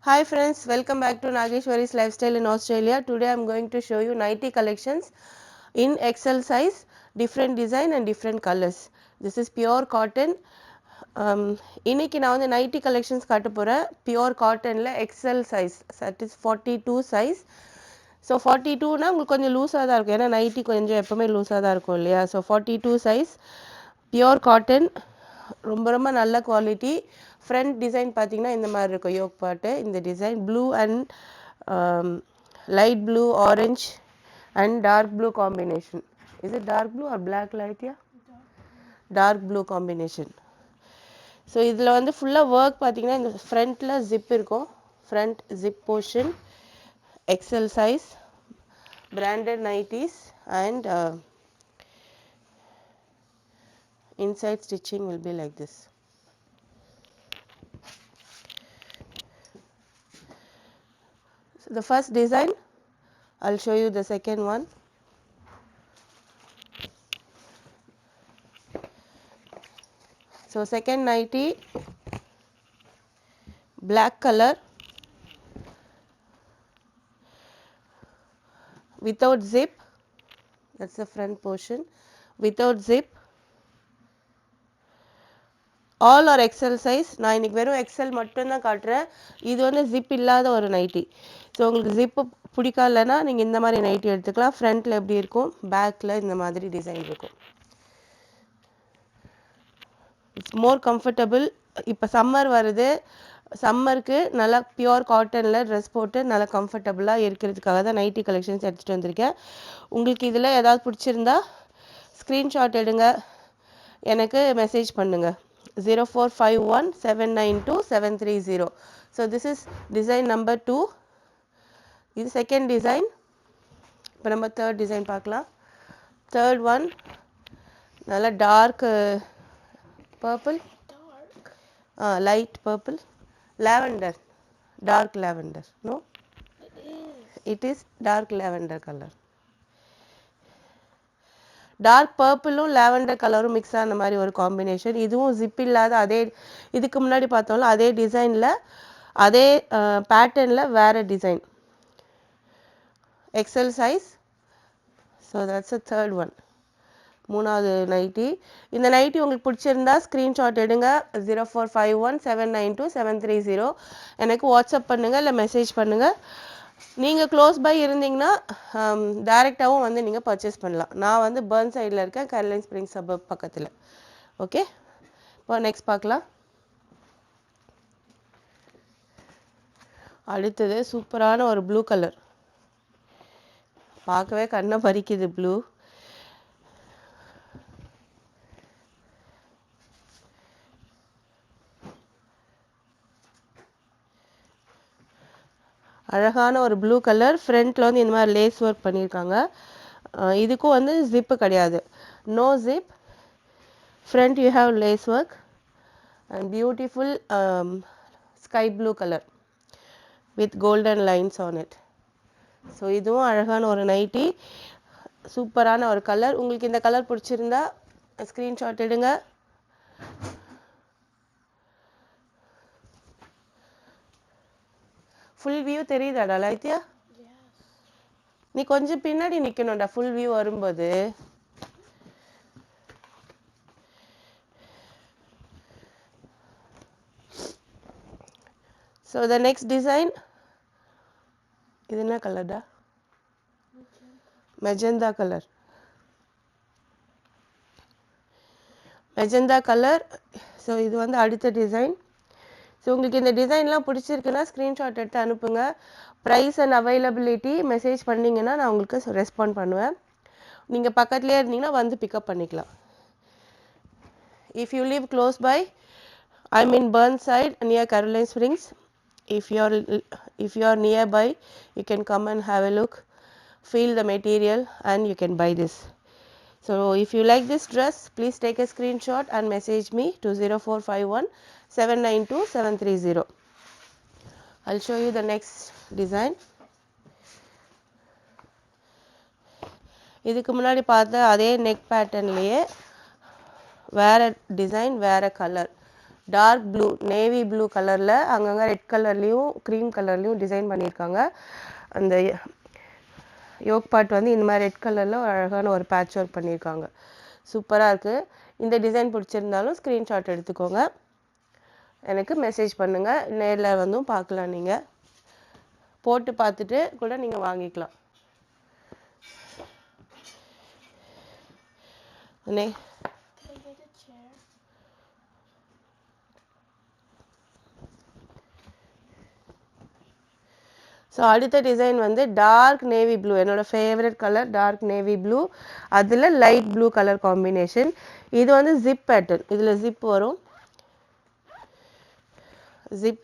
Hi friends, welcome back to Nageshwari's Lifestyle in Australia. Today I am going to show you nighty collections in XL size, different design and different colors. This is pure cotton. இன்னைக்கு நான் வந்து nightie collections காட்ட போகிறேன் pure காட்டனில் XL size that is 42 size. So 42னா உங்களுக்கு கொஞ்சம் லூஸாக தான் இருக்கும், ஏன்னா நைட்டி கொஞ்சம் எப்போவுமே லூஸாக தான் இருக்கும் இல்லையா. ஸோ 42 சைஸ் பியோர் காட்டன், ரொம்ப ரொம்ப நல்ல குவாலிட்டி. ஃப்ரண்ட் டிசைன் பார்த்தீங்கன்னா இந்த மாதிரி இருக்கும், யோக் பாட்டு இந்த design blue and light blue orange and dark blue combination. Is it dark blue or black light? Yeah, dark blue combination. So இதில் வந்து ஃபுல்லாக ஒர்க் பார்த்தீங்கன்னா இந்த ஃப்ரண்ட்டில் ஜிப் இருக்கும், front zip portion, XL size, branded nighties and inside stitching will be like this. So the first design, I'll show you the second one. So second nighty, black color without zip, that's the front portion, without zip, all are XL size. நான் இன்னைக்கு வெறும் XL மட்டும்தான் காட்டுறேன். இது வந்து zip இல்லாத ஒரு nightie. So உங்களுக்கு ஜிப்பு பிடிக்கலன்னா நீங்கள் இந்த மாதிரி நைட்டி எடுத்துக்கலாம். ஃப்ரண்ட்டில் எப்படி இருக்கும், பேக்கில் இந்த மாதிரி டிசைன் இருக்கும். It's more comfortable. இப்போ சம்மர் வருது, சம்மருக்கு நல்லா பியோர் காட்டனில் ட்ரெஸ் போட்டு நல்லா கம்ஃபர்டபுளாக இருக்கிறதுக்காக தான் நைட்டி கலெக்ஷன்ஸ் எடுத்துகிட்டு வந்திருக்கேன். உங்களுக்கு இதில் ஏதாவது பிடிச்சிருந்தா ஸ்க்ரீன்ஷாட் எடுங்க, எனக்கு மெசேஜ் பண்ணுங்கள். 0451792730. So this is design number 2. இது செகண்ட் டிசைன். இப்போ நம்ம தேர்ட் டிசைன் பார்க்கலாம். தேர்ட் ஒன் நல்லா dark purple, light purple, lavender, dark lavender. No, it is dark lavender color. Dark பர்பிளும் லாவெண்டர் கலரும் மிக்ஸ் ஆன மாதிரி ஒரு காம்பினேஷன். இதுவும் ஜிப் இல்லாத அதே, இதுக்கு முன்னாடி பார்த்தோம்ல அதே டிசைனில் அதே பேட்டர்னில் வேறு design, XL size. So that's a third one, மூணாவது நைட்டி. இந்த நைட்டி உங்களுக்கு பிடிச்சிருந்தா ஸ்க்ரீன்ஷாட் எடுங்க. 0451792730 எனக்கு வாட்ஸ்அப் பண்ணுங்கள் இல்லை மெசேஜ் பண்ணுங்கள். நீங்கள் க்ளோஸ் பை இருந்தீங்கன்னா டைரெக்டாகவும் வந்து நீங்கள் பர்ச்சேஸ் பண்ணலாம். நான் வந்து பர்ன் சைடில் இருக்கேன், கரோலைன் ஸ்ப்ரிங்ஸ் சபர்ப் பக்கத்தில். ஓகே, இப்போ நெக்ஸ்ட் பார்க்கலாம். அடுத்தது சூப்பரான ஒரு ப்ளூ கலர், பார்க்கவே கண்ணை பறிக்குது ப்ளூ. அழகான ஒரு ப்ளூ கலர். ஃப்ரண்ட்டில் வந்து இந்த மாதிரி லேஸ் ஒர்க் பண்ணியிருக்காங்க. இதுக்கும் வந்து ஜிப்பு கிடையாது, no zip. Front you have lace work and beautiful sky blue colour with golden lines on it. So இதுவும் அழகான ஒரு நைட்டி, சூப்பரான ஒரு கலர். உங்களுக்கு இந்த கலர் பிடிச்சிருந்தா ஸ்க்ரீன்ஷாட் எடுங்க. ஃபுல் வியூ தெரியுதாடா லைத்தியா? நீ கொஞ்சம் பின்னாடி நிற்கணும்டா ஃபுல் வியூ வரும்போது. ஸோ த நெக்ஸ்ட் டிசைன், இது என்ன கலர்டா? Magenta colour. Magenta colour. So இது வந்து அடுத்த டிசைன். ஸோ உங்களுக்கு இந்த டிசைன்லாம் பிடிச்சிருக்குன்னா ஸ்க்ரீன்ஷாட் எடுத்து அனுப்புங்க. ப்ரைஸ் அண்ட் அவைலபிலிட்டி மெசேஜ் பண்ணிங்கன்னா நான் உங்களுக்கு ரெஸ்பாண்ட் பண்ணுவேன். நீங்கள் பக்கத்துலேயே இருந்தீங்கன்னா வந்து பிக்கப் பண்ணிக்கலாம். If you live close by, I mean Burnside near Caroline Springs. If you are nearby, you can come and have a look, feel the material and you can buy this. So if you like this dress, please take a screenshot and message me to 0451792730. I'll show you the next design. இதுக்கு முன்னாடி பார்த்த அதே neck பேட்டர்ன்லேயே வேறு design, வேறு colour, dark blue navy blue கலரில் அங்கங்கே red கலர்லேயும் cream கலர்லேயும் டிசைன் பண்ணியிருக்காங்க. அந்த யோக் பார்ட் வந்து இந்த மாதிரி ரெட் கலரில் அழகான ஒரு பேட்ச் ஒர்க் பண்ணியிருக்காங்க. சூப்பராக இருக்குது. இந்த டிசைன் பிடிச்சிருந்தாலும் ஸ்க்ரீன்ஷாட் எடுத்துக்கோங்க, எனக்கு மெசேஜ் பண்ணுங்கள். நேரில் வந்தும் பார்க்கலாம், நீங்கள் போட்டு பார்த்துட்டு கூட நீங்கள் வாங்கிக்கலாம். ஸோ அடுத்த டிசைன் வந்து டார்க் நேவி ப்ளூ, என்னோட favourite colour dark navy blue, அதில் லைட் ப்ளூ கலர் காம்பினேஷன். இது வந்து ஜிப் பேட்டர்ன், இதில் ஜிப்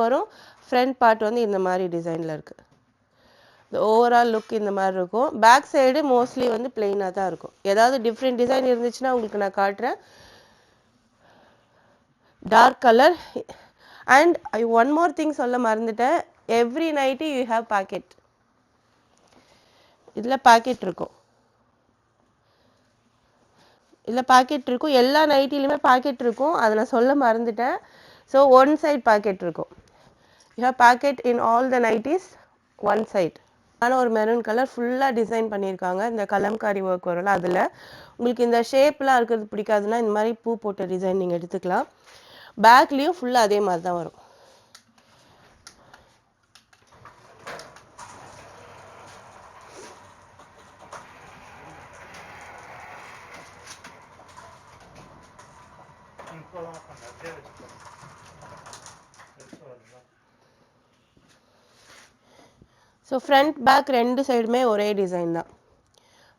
வரும், ஃப்ரண்ட் பார்ட் வந்து இந்த மாதிரி டிசைனில் இருக்குது. இந்த ஓவரால் லுக் இந்த மாதிரி இருக்கும். பேக் சைடு மோஸ்ட்லி வந்து பிளெயினாக தான் இருக்கும். ஏதாவது டிஃப்ரெண்ட் டிசைன் இருந்துச்சுன்னா உங்களுக்கு நான் காட்டுறேன். Dark colour. And one more thing சொல்ல மறந்துட்டேன், every nightie you have pocket. இதில் பாக்கெட் இருக்கும், எல்லா நைட்டிலையுமே பாக்கெட் இருக்கும், அதை நான் சொல்ல மறந்துட்டேன். ஸோ ஒன் சைட் பாக்கெட் இருக்கும். You have pocket in all the nighties, one side. ஆனால் ஒரு மெரூன் கலர் ஃபுல்லாக டிசைன் பண்ணியிருக்காங்க. இந்த கலம்காரி ஒர்க் வரும்ல, அதில் உங்களுக்கு இந்த ஷேப்லாம் இருக்கிறது பிடிக்காதுன்னா இந்த மாதிரி பூ போட்ட டிசைன் நீங்கள் எடுத்துக்கலாம். பேக்லேயும் ஃபுல்லாக அதே மாதிரி தான் வரும். ஸோ ஃப்ரண்ட் பேக் ரெண்டு சைடுமே ஒரே டிசைன் தான்.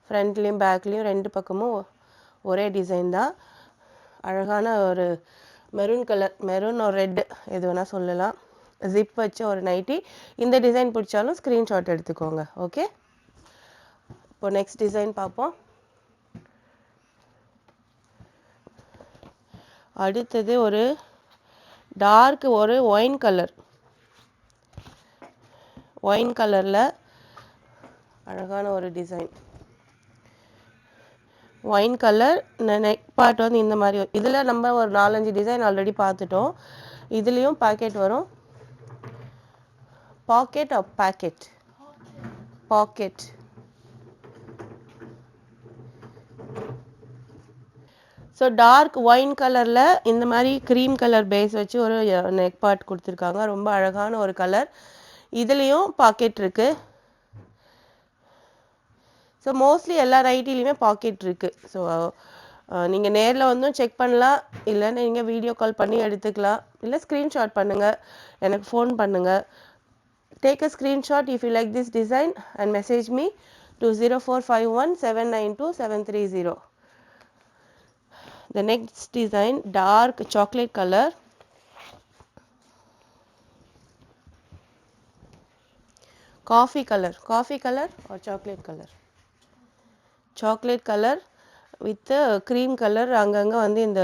ஃப்ரண்ட்லேயும் பேக்லேயும் ரெண்டு பக்கமும் ஒரே டிசைன் தான். அழகான ஒரு மெரூன் கலர், மெரூன் ஒரு ரெட் எது வேணால் சொல்லலாம், ஜிப் வச்ச ஒரு நைட்டி. இந்த டிசைன் பிடிச்சாலும் ஸ்க்ரீன்ஷாட் எடுத்துக்கோங்க. ஓகே, இப்போ நெக்ஸ்ட் டிசைன் பார்ப்போம். அடுத்தது ஒரு டார்க் ஒரு ஒயின் கலரில் அழகான ஒரு design. Wine colour, neck part வந்து இந்த மாதிரி. இதில் நம்ம ஒரு 4-5 டிசைன் ஆல்ரெடி பார்த்துட்டோம். இதுலேயும் பாக்கெட் வரும். பாக்கெட். ஸோ டார்க் ஒயின் கலரில் இந்த மாதிரி க்ரீம் கலர் பேஸ் வச்சு ஒரு நெக் பார்ட் கொடுத்துருக்காங்க. ரொம்ப அழகான ஒரு கலர். இதுலேயும் பாக்கெட் இருக்குது. ஸோ மோஸ்ட்லி எல்லா நைட்டிலையுமே பாக்கெட் இருக்குது. ஸோ நீங்கள் நேரில் வந்தும் செக் பண்ணலாம், இல்லைன்னா நீங்கள் வீடியோ கால் பண்ணி எடுத்துக்கலாம், இல்லை ஸ்க்ரீன்ஷாட் பண்ணுங்கள், எனக்கு ஃபோன் பண்ணுங்கள். Take a screenshot if you like this design and message me to 0451792730. The next design, dark chocolate color. Coffee color or chocolate color? Chocolate color with cream color. அங்கங்க வந்து இந்த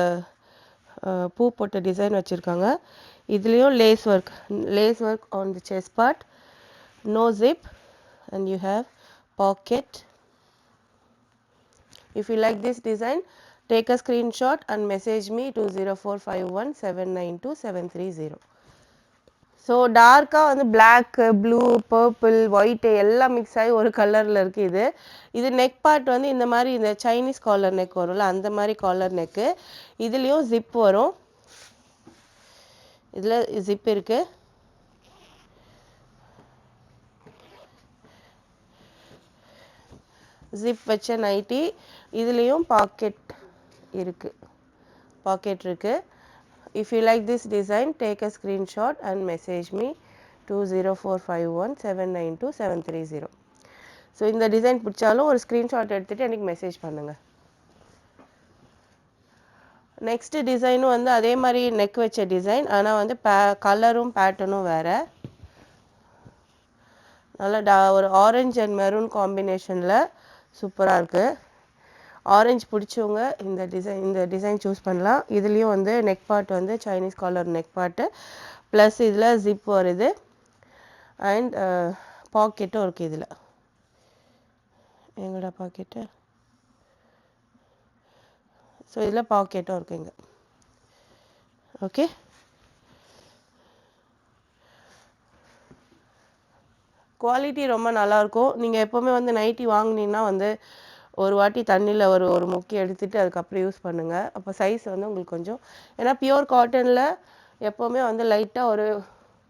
பூ போட்ட டிசைன் வச்சுருக்காங்க. இதுலேயும் lace work on the chest part, no zip, and you have pocket. If you like this design, take a screenshot and message me to 0451792730. So டார்க்காக வந்து black, blue, purple, white எல்லாம் மிக்ஸ் ஆகி ஒரு கலரில் இருக்குது. இது நெக் பார்ட் வந்து இந்த மாதிரி இந்த சைனீஸ் காலர் நெக் வரும்ல, அந்த மாதிரி காலர் நெக்கு. இதுலேயும் ஜிப் வரும், இதில் ஜிப் இருக்குது. ஜிப் வச்ச நைட்டி. இதுலேயும் பாக்கெட் இருக்குது. If you like this design, take a screenshot and message me to 0451792730. So இந்த டிசைன் பிடிச்சாலும் ஒரு ஸ்க்ரீன்ஷாட் எடுத்துகிட்டு எனக்கு மெசேஜ் பண்ணுங்கள். நெக்ஸ்ட் டிசைனும் வந்து அதே மாதிரி நெக் வச்ச டிசைன், ஆனால் வந்து கலரும் பேட்டர்னும் வேறு. நல்லா ஒரு ஆரஞ்ச் அண்ட் மெரூன் காம்பினேஷனில் சூப்பராக இருக்குது. ஆரஞ்சு பிடிச்சவங்க இந்த டிசைன் சூஸ் பண்ணலாம். இதுலேயும் வந்து நெக் பார்ட் வந்து Chinese collar neck part, plus இதில் ஜிப் வருது அண்ட் பாக்கெட்டும் இருக்குது. இதில் எங்கடா பாக்கெட்டு? ஸோ இதில் பாக்கெட்டும் இருக்குங்க. ஓகே, குவாலிட்டி ரொம்ப நல்லாயிருக்கும். நீங்கள் எப்போவுமே வந்து நைட்டி வாங்குனீங்கன்னா வந்து ஒரு வாட்டி தண்ணியில் ஒரு முக்கி எடுத்துட்டு அதுக்கப்புறம் யூஸ் பண்ணுங்கள். அப்போ சைஸ் வந்து உங்களுக்கு கொஞ்சம் ஏன்னா பியூர் காட்டனில் எப்போவுமே வந்து லைட்டாக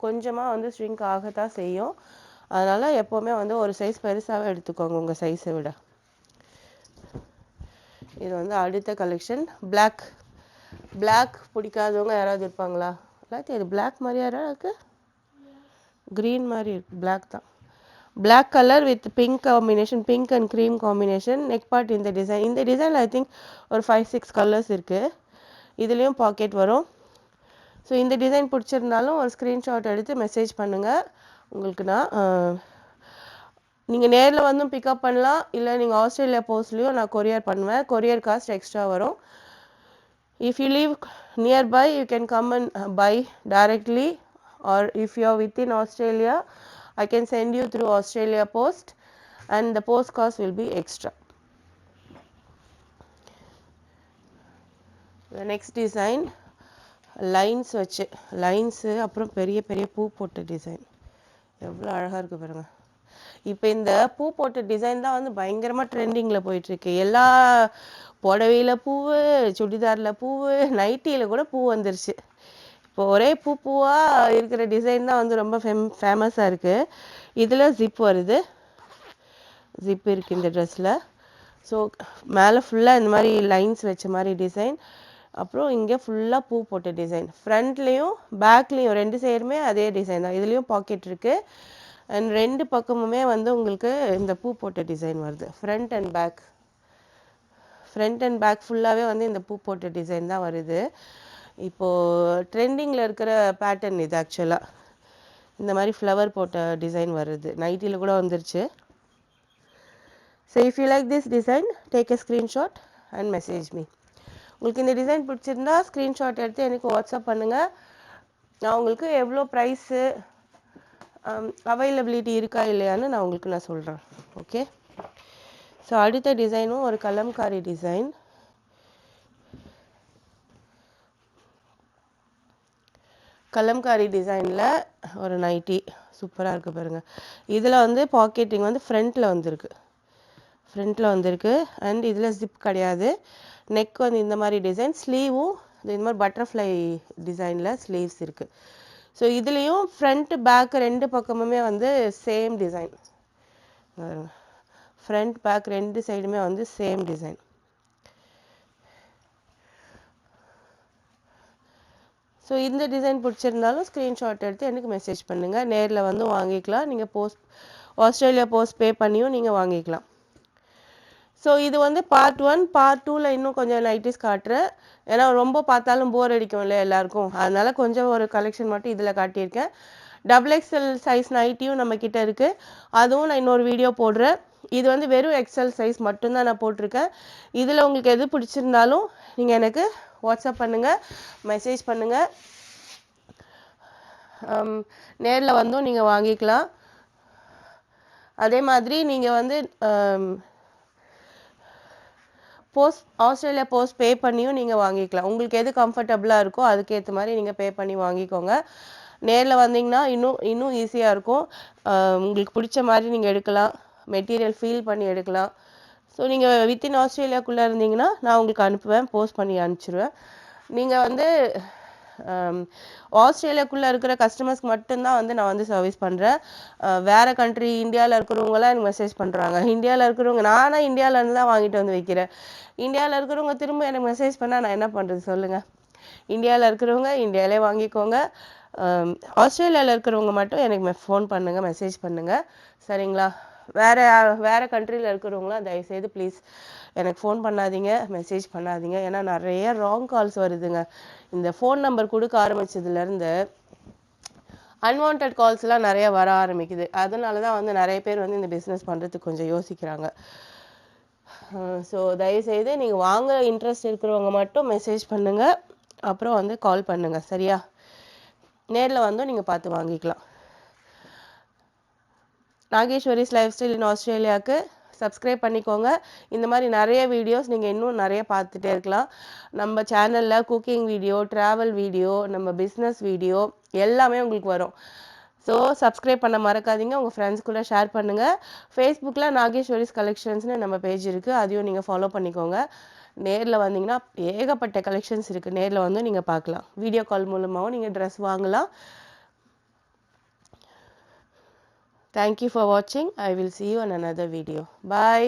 கொஞ்சமாக வந்து ஸ்ட்ரிங்க் ஆகத்தான் செய்யும். அதனால் எப்போவுமே வந்து ஒரு சைஸ் பெருசாகவே எடுத்துக்கோங்க உங்கள் சைஸை விட. இது வந்து அடுத்த கலெக்ஷன் பிளாக் பிடிக்காதவங்க யாராவது இருப்பாங்களா? இல்லாட்டி இது பிளாக் மாதிரி யாராவது இருக்குது? க்ரீன் மாதிரி இருக்கு, பிளாக் தான். Black color with pink combination, pink and cream combination. Neck part இந்த டிசைன் ஐ திங்க் ஒரு 5-6 கலர்ஸ் இருக்குது. இதுலேயும் பாக்கெட் வரும். ஸோ இந்த டிசைன் பிடிச்சிருந்தாலும் ஒரு ஸ்க்ரீன்ஷாட் எடுத்து மெசேஜ் பண்ணுங்கள். உங்களுக்கு நீங்கள் நேரில் வந்தும் பிக்கப் பண்ணலாம், இல்லை நீங்கள் ஆஸ்திரேலியா போஸ்ட்லேயும் நான் கொரியர் பண்ணுவேன். கொரியர் காஸ்ட் எக்ஸ்ட்ரா வரும். If you live nearby, you can come and buy directly, or if you are within Australia, I can send you through Australia Post and the post cost will be extra. The next design, lines அப்புறம் பெரிய பெரிய பூ போட்ட design எவ்வளோ அழகாக இருக்குது பாருங்கள். இப்போ இந்த பூ போட்ட டிசைன் தான் வந்து பயங்கரமாக ட்ரெண்டிங்கில் போயிட்டுருக்கு. எல்லா புடவையில் பூவு, சுடிதாரில் பூவு, நைட்டியில் கூட பூ வந்துருச்சு. இப்போ ஒரே பூவாக இருக்கிற டிசைன் தான் வந்து ரொம்ப ஃபேமஸாக இருக்குது. இதில் ஜிப் வருது, ஜிப் இருக்குது இந்த ட்ரெஸ்ஸில். ஸோ மேலே ஃபுல்லாக இந்த மாதிரி லைன்ஸ் வச்ச மாதிரி டிசைன், அப்புறம் இங்கே ஃபுல்லாக பூ போட்ட டிசைன். ஃப்ரண்ட்லேயும் பேக்லேயும் ரெண்டு சைடுமே அதே டிசைன் தான். இதுலேயும் பாக்கெட் இருக்குது அண்ட் ரெண்டு பக்கமுமே வந்து உங்களுக்கு இந்த பூ போட்ட டிசைன் வருது. ஃப்ரண்ட் அண்ட் பேக் ஃபுல்லாகவே வந்து இந்த பூ போட்ட டிசைன் தான் வருது. இப்போது ட்ரெண்டிங்கில் இருக்கிற பேட்டர்ன் இது. ஆக்சுவலாக இந்த மாதிரி ஃப்ளவர் போட்ட டிசைன் வருது, நைட்டியில் கூட வந்துருச்சு. So if you like this design, take a screenshot and message me. உங்களுக்கு இந்த டிசைன் பிடிச்சிருந்தா ஸ்க்ரீன்ஷாட் எடுத்து எனக்கு வாட்ஸ்அப் பண்ணுங்கள். நான் உங்களுக்கு எவ்வளோ ப்ரைஸு, அவைலபிலிட்டி இருக்கா இல்லையான்னு நான் சொல்கிறேன். ஓகே. ஸோ அடுத்த டிசைனும் ஒரு கலம்காரி டிசைன். கலம்காரி டிசைனில் ஒரு நைட்டி சூப்பராக இருக்குது பாருங்கள். இதில் வந்து பாக்கெட்டிங் வந்து ஃப்ரண்ட்டில் வந்திருக்கு அண்ட் இதில் ஜிப் கிடையாது. நெக் வந்து இந்த மாதிரி டிசைன், ஸ்லீவும் இந்த மாதிரி பட்டர்ஃப்ளை டிசைனில் ஸ்லீவ்ஸ் இருக்குது. ஸோ இதுலேயும் ஃப்ரண்ட் பேக் ரெண்டு பக்கமுமே வந்து சேம் டிசைன். ஃப்ரண்ட் பேக் ரெண்டு சைடுமே வந்து சேம் டிசைன். ஸோ இந்த டிசைன் பிடிச்சிருந்தாலும் ஸ்க்ரீன்ஷாட் எடுத்து எனக்கு மெசேஜ் பண்ணுங்கள். நேரில் வந்து வாங்கிக்கலாம். நீங்கள் ஆஸ்திரேலியா போஸ்ட் பே பண்ணியும் நீங்கள் வாங்கிக்கலாம். ஸோ இது வந்து பார்ட் 1. பார்ட் 2ல் இன்னும் கொஞ்சம் நைட்டிஸ் காட்டுறேன். ஏன்னா ரொம்ப பார்த்தாலும் போர் அடிக்கும் இல்லை எல்லாருக்கும், அதனால கொஞ்சம் ஒரு கலெக்ஷன் மட்டும் இதில் காட்டியிருக்கேன். XXL சைஸ் நைட்டியும் நம்மக்கிட்ட இருக்குது, அதுவும் நான் இன்னொரு வீடியோ போடுறேன். இது வந்து வெறும் எக்ஸல் சைஸ் மட்டும்தான் நான் போட்டிருக்கேன். இதில் உங்களுக்கு எது பிடிச்சிருந்தாலும் நீங்கள் எனக்கு வாட்ஸ்அப் பண்ணுங்கள், மெசேஜ் பண்ணுங்கள். நேரில் வந்தும் நீங்கள் வாங்கிக்கலாம். அதே மாதிரி நீங்கள் வந்து ஆஸ்திரேலியா போஸ்ட் பே பண்ணியும் நீங்கள் வாங்கிக்கலாம். உங்களுக்கு எது கம்ஃபர்டபுளாக இருக்கோ அதுக்கேற்ற மாதிரி நீங்கள் பே பண்ணி வாங்கிக்கோங்க. நேரில் வந்தீங்கன்னா இன்னும் ஈஸியாக இருக்கும். உங்களுக்கு பிடிச்ச மாதிரி நீங்கள் எடுக்கலாம், மெட்டீரியல் ஃபீல் பண்ணி எடுக்கலாம். ஸோ நீங்கள் வித்தின் ஆஸ்திரேலியாக்குள்ளே இருந்தீங்கன்னா நான் உங்களுக்கு அனுப்புவேன், போஸ்ட் பண்ணி அனுப்பிச்சிடுவேன். நீங்கள் வந்து ஆஸ்திரேலியாக்குள்ளே இருக்கிற கஸ்டமர்ஸ்க்கு மட்டும்தான் வந்து நான் வந்து சர்வீஸ் பண்ணுறேன். வேறு கண்ட்ரி இந்தியாவில் இருக்கிறவங்களாம் எனக்கு மெசேஜ் பண்ணுறாங்க. இந்தியாவில் இருக்கிறவங்க, நானாக இந்தியாவிலேருந்து தான் வாங்கிட்டு வந்து வைக்கிறேன். இந்தியாவில் இருக்கிறவங்க திரும்ப எனக்கு மெசேஜ் பண்ணால் நான் என்ன பண்ணுறது சொல்லுங்கள். இந்தியாவில் இருக்கிறவங்க இந்தியாவிலே வாங்கிக்கோங்க. ஆஸ்திரேலியாவில் இருக்கிறவங்க மட்டும் எனக்கு ஃபோன் பண்ணுங்கள், மெசேஜ் பண்ணுங்கள், சரிங்களா? வேறு கண்ட்ரியில் இருக்கிறவங்களாம் தயவுசெய்து ப்ளீஸ் எனக்கு ஃபோன் பண்ணாதீங்க, மெசேஜ் பண்ணாதீங்க. ஏன்னா நிறைய ராங் கால்ஸ் வருதுங்க. இந்த ஃபோன் நம்பர் கொடுக்க ஆரம்பித்ததுலேருந்து அன்வான்ட் கால்ஸ்லாம் நிறைய வர ஆரம்பிக்குது. அதனால தான் வந்து நிறைய பேர் வந்து இந்த பிஸ்னஸ் பண்ணுறதுக்கு கொஞ்சம் யோசிக்கிறாங்க. ஸோ தயவுசெய்து நீங்கள் வாங்க இன்ட்ரெஸ்ட் இருக்கிறவங்க மட்டும் மெசேஜ் பண்ணுங்கள், அப்புறம் வந்து கால் பண்ணுங்கள், சரியா? நேரில் வந்தும் நீங்கள் பார்த்து வாங்கிக்கலாம். நாகேஸ்வரிஸ் லைஃப் ஸ்டைல் இன் ஆஸ்திரேலியாவுக்கு சப்ஸ்கிரைப் பண்ணிக்கோங்க. இந்த மாதிரி நிறைய வீடியோஸ் நீங்கள் இன்னும் நிறைய பார்த்துட்டே இருக்கலாம். நம்ம சேனலில் குக்கிங் வீடியோ, ட்ராவல் வீடியோ, நம்ம பிஸ்னஸ் வீடியோ எல்லாமே உங்களுக்கு வரும். ஸோ சப்ஸ்கிரைப் பண்ண மறக்காதீங்க. உங்கள் ஃப்ரெண்ட்ஸ் கூட ஷேர் பண்ணுங்கள். ஃபேஸ்புக்கில் நாகேஸ்வரிஸ் கலெக்ஷன்ஸ்னு நம்ம பேஜ் இருக்குது, அதையும் நீங்கள் ஃபாலோ பண்ணிக்கோங்க. நேரில் வந்தீங்கன்னா ஏகப்பட்ட கலெக்ஷன்ஸ் இருக்குது, நேரில் வந்து நீங்கள் பார்க்கலாம். வீடியோ கால் மூலமாகவும் நீங்கள் ட்ரெஸ் வாங்கலாம். Thank you for watching. I will see you in another video. Bye.